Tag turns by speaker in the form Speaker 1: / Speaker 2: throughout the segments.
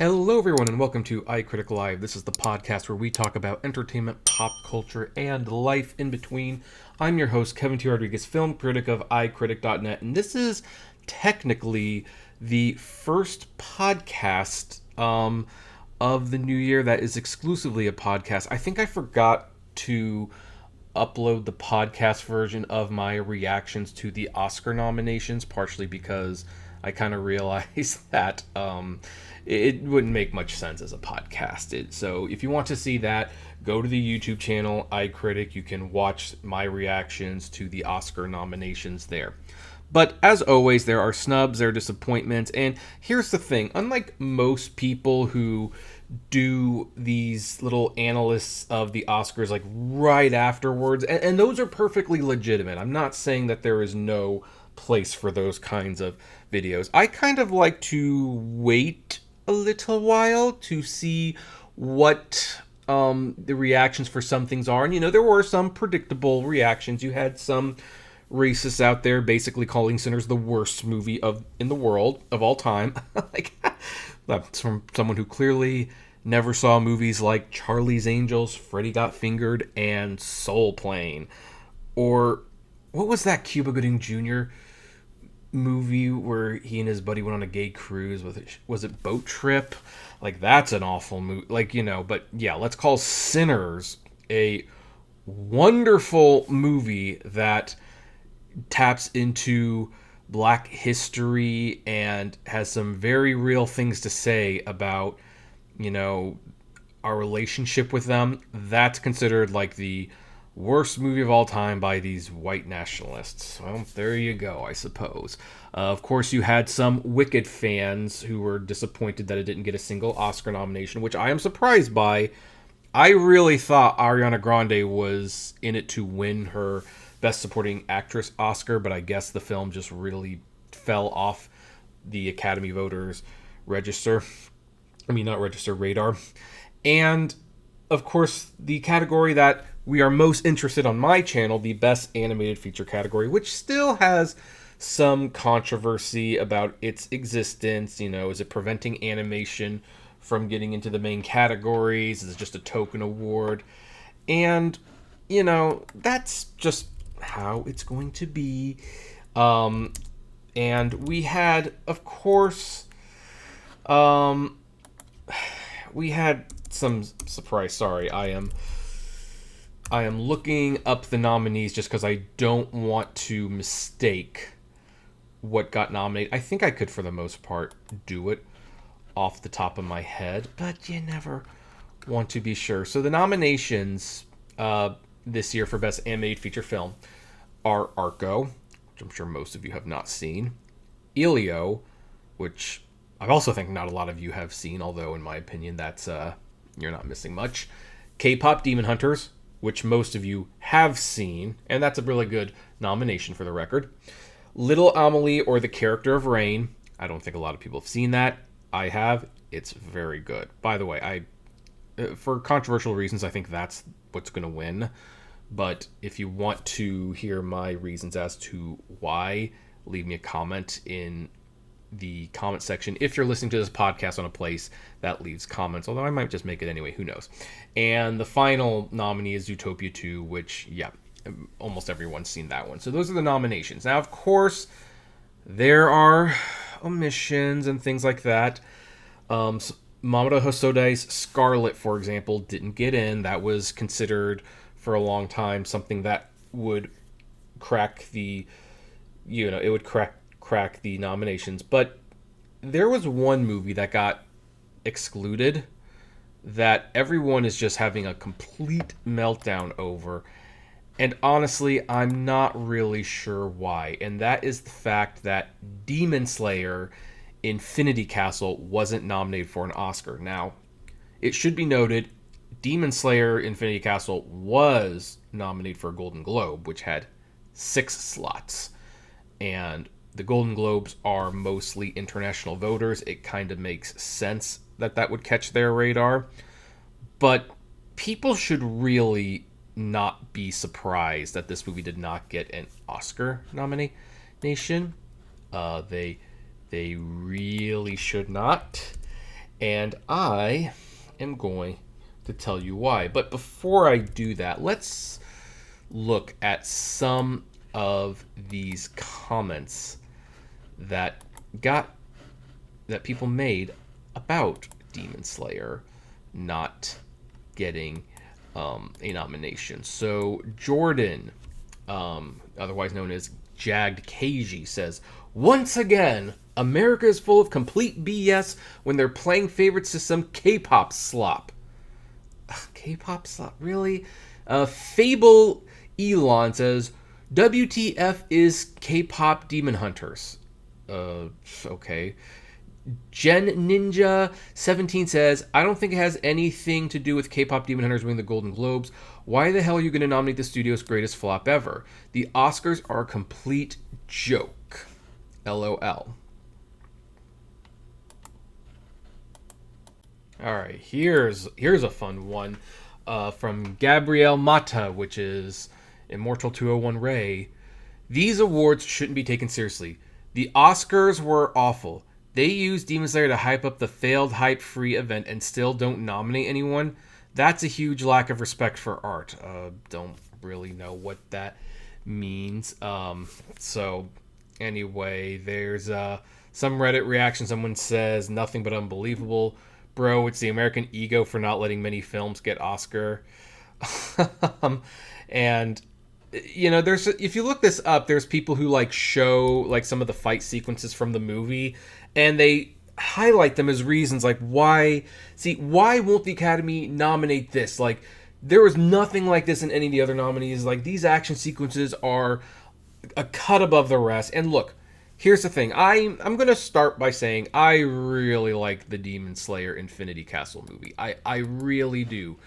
Speaker 1: Hello, everyone, and welcome to iCritic Live. This is the podcast where we talk about entertainment, pop culture, and life in between. I'm your host, Kevin T. Rodriguez, film critic of iCritic.net, and this is technically the first podcast of the new year that is exclusively a podcast. I think I forgot to upload the podcast version of my reactions to the Oscar nominations, partially because I kind of realized that it wouldn't make much sense as a podcast. So if you want to see that, go to the YouTube channel, iCritic. You can watch my reactions to the Oscar nominations there. But as always, there are snubs, there are disappointments, and here's the thing. Unlike most people who do these little analysts of the Oscars like right afterwards, and those are perfectly legitimate. I'm not saying that there is no place for those kinds of videos. I kind of like to wait a little while to see what the reactions for some things are. And, there were some predictable reactions. You had some racists out there basically calling Sinners the worst movie in the world of all time. Like, that's from someone who clearly never saw movies like Charlie's Angels, Freddy Got Fingered, and Soul Plane. Or what was that Cuba Gooding Jr. movie where he and his buddy went on a gay cruise? Was it Boat Trip? Like, that's an awful movie. But yeah, let's call Sinners a wonderful movie that taps into Black history and has some very real things to say about, our relationship with them. That's considered like the worst movie of all time by these white nationalists. Well, there you go, I suppose. Of course, you had some Wicked fans who were disappointed that it didn't get a single Oscar nomination, which I am surprised by. I really thought Ariana Grande was in it to win her Best Supporting Actress Oscar, but I guess the film just really fell off the Academy voters' radar. And, of course, the category that we are most interested on my channel, the Best Animated Feature category, which still has some controversy about its existence. Is it preventing animation from getting into the main categories? Is it just a token award? And, that's just how it's going to be. And we had, of course, we had some surprise. Sorry, I am looking up the nominees just because I don't want to mistake what got nominated. I think I could, for the most part, do it off the top of my head, but you never want to be sure. So the nominations this year for Best Animated Feature Film are Arco, which I'm sure most of you have not seen, Elio, which I also think not a lot of you have seen, although in my opinion that's you're not missing much, K-Pop Demon Hunters, which most of you have seen, and that's a really good nomination for the record, Little Amelie or The Character of Rain. I don't think a lot of people have seen that. I have. It's very good. By the way, for controversial reasons, I think that's what's going to win. But if you want to hear my reasons as to why, leave me a comment in the comment section. If you're listening to this podcast on a place that leaves comments, although I might just make it anyway, who knows. And the final nominee is Zootopia 2, which, yeah, almost everyone's seen that one. So those are the nominations. Now, of course, there are omissions and things like that. Mamoru Hosodai's Scarlet, for example, didn't get in. That was considered for a long time something that would crack the, crack the nominations. But there was one movie that got excluded that everyone is just having a complete meltdown over. And honestly, I'm not really sure why. And that is the fact that Demon Slayer Infinity Castle wasn't nominated for an Oscar. Now, it should be noted, Demon Slayer Infinity Castle was nominated for a Golden Globe, which had 6 slots. And the Golden Globes are mostly international voters. It kind of makes sense that would catch their radar. But people should really not be surprised that this movie did not get an Oscar nomination. They really should not. And I am going to tell you why. But before I do that, let's look at some of these comments that people made about Demon Slayer not getting a nomination. So Jordan, otherwise known as Jagged KG, says, once again, America is full of complete BS when they're playing favorites to some K-pop slop. K-pop slop? Really? Fable Elon says, WTF is K-pop Demon Hunters. Okay. Jen Ninja 17 says, I don't think it has anything to do with K-pop Demon Hunters winning the Golden Globes. Why the hell are you going to nominate the studio's greatest flop ever? The Oscars are a complete joke. LOL. All right, here's a fun one from Gabrielle Mata, which is Immortal 201 Ray. These awards shouldn't be taken seriously. The Oscars were awful. They used Demon Slayer to hype up the failed hype-free event and still don't nominate anyone. That's a huge lack of respect for art. Don't really know what that means. So anyway, there's some Reddit reaction. Someone says, nothing but unbelievable. Bro, it's the American ego for not letting many films get Oscar. And there's, if you look this up, there's people who show some of the fight sequences from the movie, and they highlight them as reasons why won't the Academy nominate this? There was nothing like this in any of the other nominees. These action sequences are a cut above the rest. And look, here's the thing. I'm going to start by saying I really like the Demon Slayer Infinity Castle movie. I really do.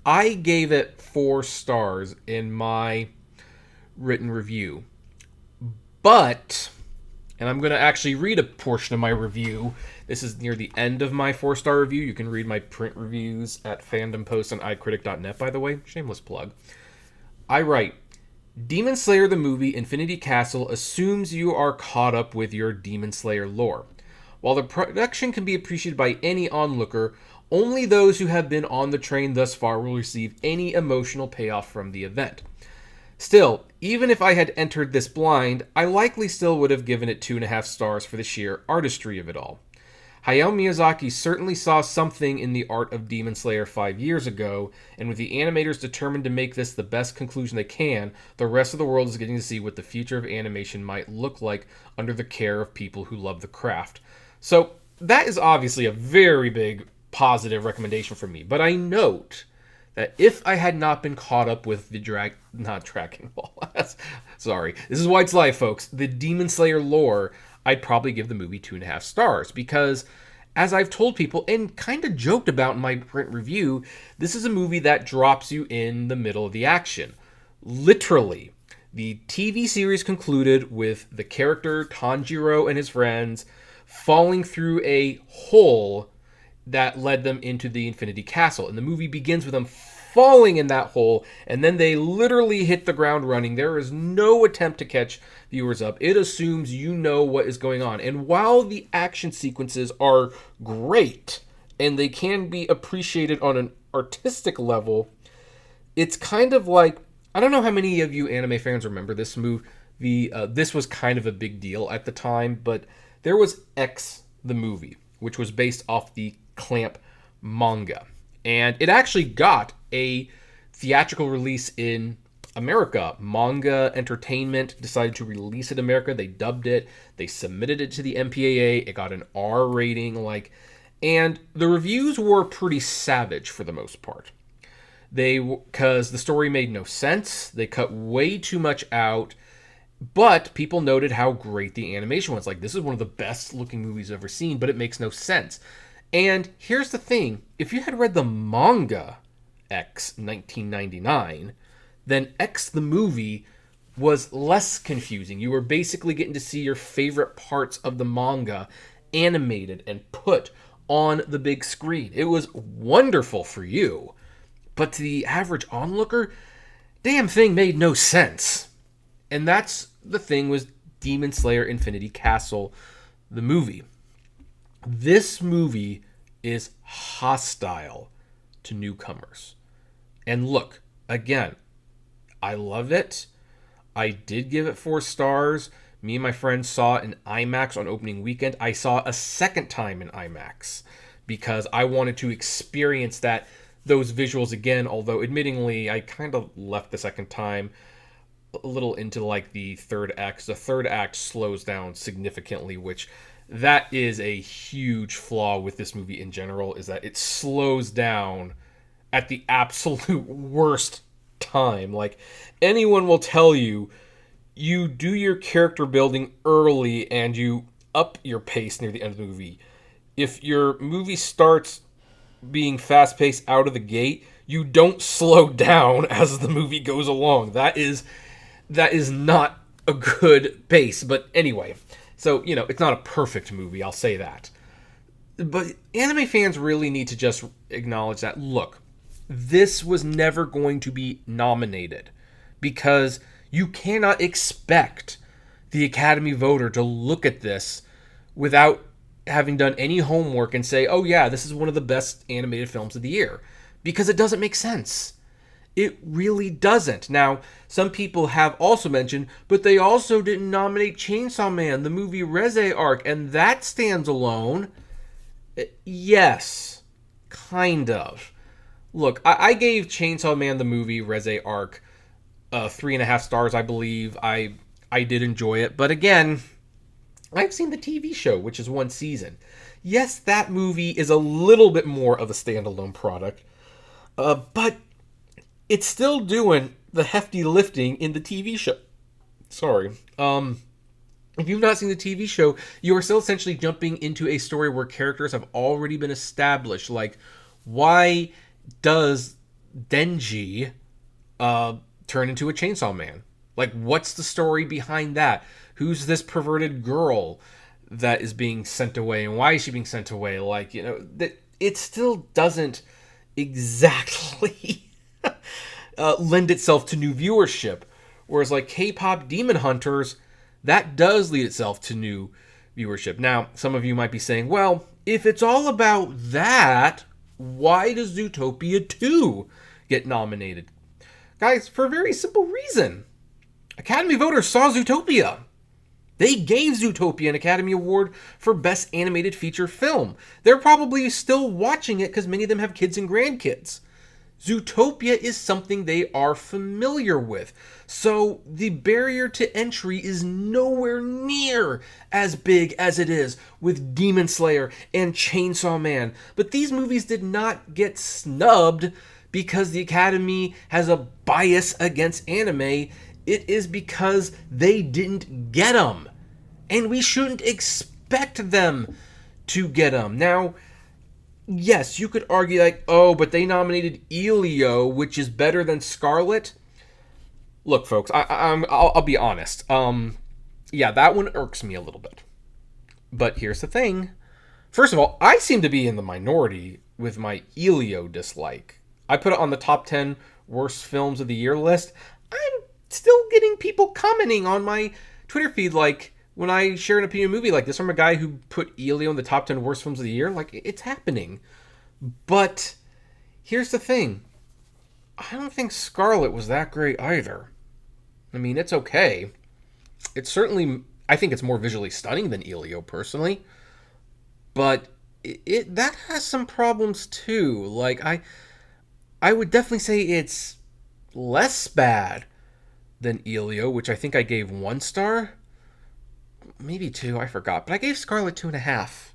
Speaker 1: I gave it 4 stars in my written review. But, and I'm going to actually read a portion of my review. This is near the end of my 4-star review. You can read my print reviews at Fandom Post on iCritic.net, by the way. Shameless plug. I write, Demon Slayer the movie Infinity Castle assumes you are caught up with your Demon Slayer lore. While the production can be appreciated by any onlooker, only those who have been on the train thus far will receive any emotional payoff from the event. Still, even if I had entered this blind, I likely still would have given it 2.5 stars for the sheer artistry of it all. Hayao Miyazaki certainly saw something in the art of Demon Slayer 5 years ago, and with the animators determined to make this the best conclusion they can, the rest of the world is getting to see what the future of animation might look like under the care of people who love the craft. So, that is obviously a very big positive recommendation for me, but I note that if I had not been caught up with the Dragon Ball, sorry, this is why it's live, folks, the Demon Slayer lore, I'd probably give the movie 2.5 stars, because as I've told people and kind of joked about in my print review, this is a movie that drops you in the middle of the action. Literally, the TV series concluded with the character Tanjiro and his friends falling through a hole that led them into the Infinity Castle. And the movie begins with them falling in that hole, and then they literally hit the ground running. There is no attempt to catch viewers up. It assumes you know what is going on. And while the action sequences are great, and they can be appreciated on an artistic level, it's kind of like, I don't know how many of you anime fans remember this movie. This was kind of a big deal at the time, but there was X, the movie, which was based off the Clamp manga. And it actually got a theatrical release in America. Manga Entertainment decided to release it in America. They dubbed it. They submitted it to the MPAA. It got an R rating. And the reviews were pretty savage for the most part. Because the story made no sense. They cut way too much out. But people noted how great the animation was. This is one of the best looking movies I've ever seen, but it makes no sense. And here's the thing. If you had read the manga X 1999, then X the movie was less confusing. You were basically getting to see your favorite parts of the manga animated and put on the big screen. It was wonderful for you. But to the average onlooker, damn thing made no sense. And that's the thing with Demon Slayer Infinity Castle, the movie. This movie is hostile to newcomers. And look, again, I love it. I did give it 4 stars. Me and my friends saw it in IMAX on opening weekend. I saw a second time in IMAX because I wanted to experience those visuals again, although admittingly I kind of left the second time a little into like the third act. The third act slows down significantly, which that is a huge flaw with this movie in general, is that it slows down at the absolute worst time. Like, anyone will tell you, you do your character building early and you up your pace near the end of the movie. If your movie starts being fast-paced out of the gate, you don't slow down as the movie goes along. That is not a good pace. But anyway, so, it's not a perfect movie, I'll say that. But anime fans really need to just acknowledge that, look, this was never going to be nominated because you cannot expect the Academy voter to look at this without having done any homework and say, oh yeah, this is one of the best animated films of the year. Because it doesn't make sense. It really doesn't. Now, some people have also mentioned, but they also didn't nominate Chainsaw Man, the movie Reze arc, and that stands alone. Yes, kind of. Look, I gave Chainsaw Man, the movie Reze arc, 3.5 stars, I believe. I did enjoy it, but again, I've seen the TV show, which is 1 season. Yes, that movie is a little bit more of a standalone product, but it's still doing the hefty lifting in the TV show. Sorry. If you've not seen the TV show, you are still essentially jumping into a story where characters have already been established. Like, why does Denji turn into a Chainsaw Man? Like, what's the story behind that? Who's this perverted girl that is being sent away, and why is she being sent away? Like, that it still doesn't exactly lend itself to new viewership. Whereas, like, K-pop Demon Hunters, that does lead itself to new viewership. Now, some of you might be saying, well, if it's all about that, why does Zootopia 2 get nominated? Guys, for a very simple reason. Academy voters saw Zootopia. They gave Zootopia an Academy Award for Best Animated Feature Film. They're probably still watching it because many of them have kids and grandkids. Zootopia is something they are familiar with. So the barrier to entry is nowhere near as big as it is with Demon Slayer and Chainsaw Man. But these movies did not get snubbed because the Academy has a bias against anime. It is because they didn't get them. And we shouldn't expect them to get them. Now, yes, you could argue like, oh, but they nominated Elio, which is better than Scarlet. Look, folks, I'll be honest. Yeah, that one irks me a little bit. But here's the thing. First of all, I seem to be in the minority with my Elio dislike. I put it on the top 10 worst films of the year list. I'm still getting people commenting on my Twitter feed like, when I share an opinion movie like this from a guy who put Elio in the top 10 worst films of the year, like, it's happening. But here's the thing. I don't think Scarlet was that great either. I mean, it's okay. It's certainly, I think it's more visually stunning than Elio, personally. But that has some problems, too. Like, I would definitely say it's less bad than Elio, which I think I gave 1 star. Maybe 2, I forgot. But I gave Scarlet 2.5.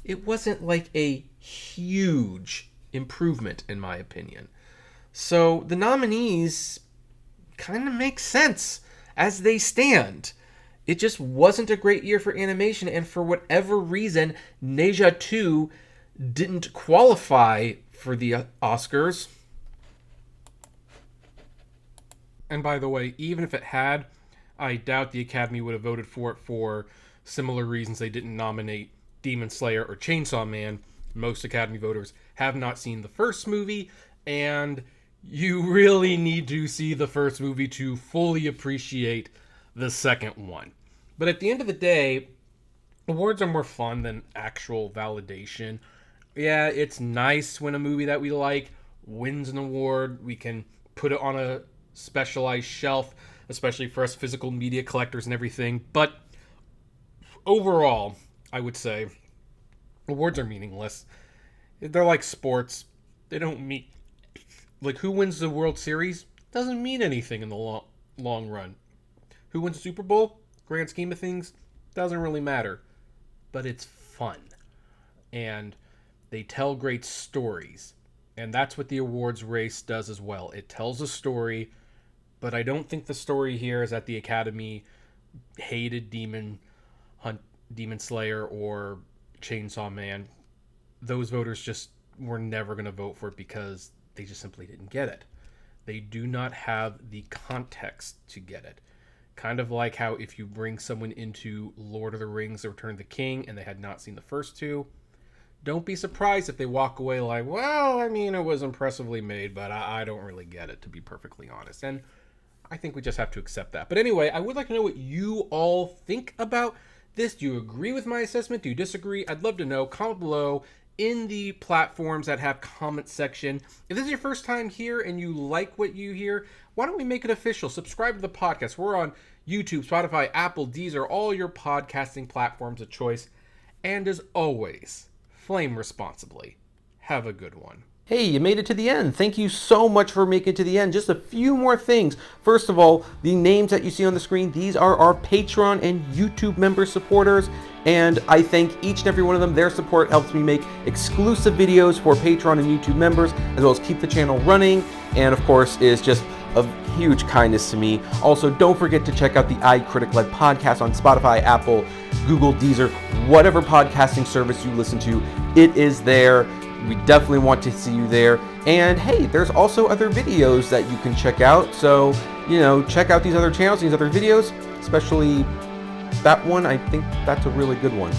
Speaker 1: It wasn't like a huge improvement, in my opinion. So the nominees kind of make sense as they stand. It just wasn't a great year for animation, and for whatever reason, Neja 2 didn't qualify for the Oscars. And by the way, even if it had, I doubt the Academy would have voted for it for similar reasons they didn't nominate Demon Slayer or Chainsaw Man. Most Academy voters have not seen the first movie, and you really need to see the first movie to fully appreciate the second one. But at the end of the day, awards are more fun than actual validation. Yeah, it's nice when a movie that we like wins an award. We can put it on a specialized shelf, especially for us physical media collectors and everything. But overall, I would say awards are meaningless. They're like sports. They don't mean, like, who wins the World Series doesn't mean anything in the long run. Who wins the Super Bowl? Grand scheme of things, doesn't really matter. But it's fun. And they tell great stories. And that's what the awards race does as well. It tells a story, but I don't think the story here is that the Academy hated Demon Slayer or Chainsaw Man. Those voters just were never going to vote for it because they just simply didn't get it. They do not have the context to get it. Kind of like how if you bring someone into Lord of the Rings, The Return of the King, and they had not seen the first two, don't be surprised if they walk away like, well, I mean, it was impressively made, but I don't really get it, to be perfectly honest. And I think we just have to accept that. But anyway, I would like to know what you all think about this. Do you agree with my assessment? Do you disagree? I'd love to know. Comment below in the platforms that have comment section. If this is your first time here and you like what you hear, why don't we make it official? Subscribe to the podcast. We're on YouTube, Spotify, Apple, Deezer, all your podcasting platforms of choice. And as always, flame responsibly. Have a good one.
Speaker 2: Hey, you made it to the end. Thank you so much for making it to the end. Just a few more things. First of all, the names that you see on the screen, these are our Patreon and YouTube member supporters. And I thank each and every one of them. Their support helps me make exclusive videos for Patreon and YouTube members, as well as keep the channel running. And of course, is just of huge kindness to me. Also, don't forget to check out the iCritic-led podcast on Spotify, Apple, Google, Deezer, whatever podcasting service you listen to. It is there. We definitely want to see you there. And hey, there's also other videos that you can check out. So, check out these other channels, these other videos, especially that one. I think that's a really good one.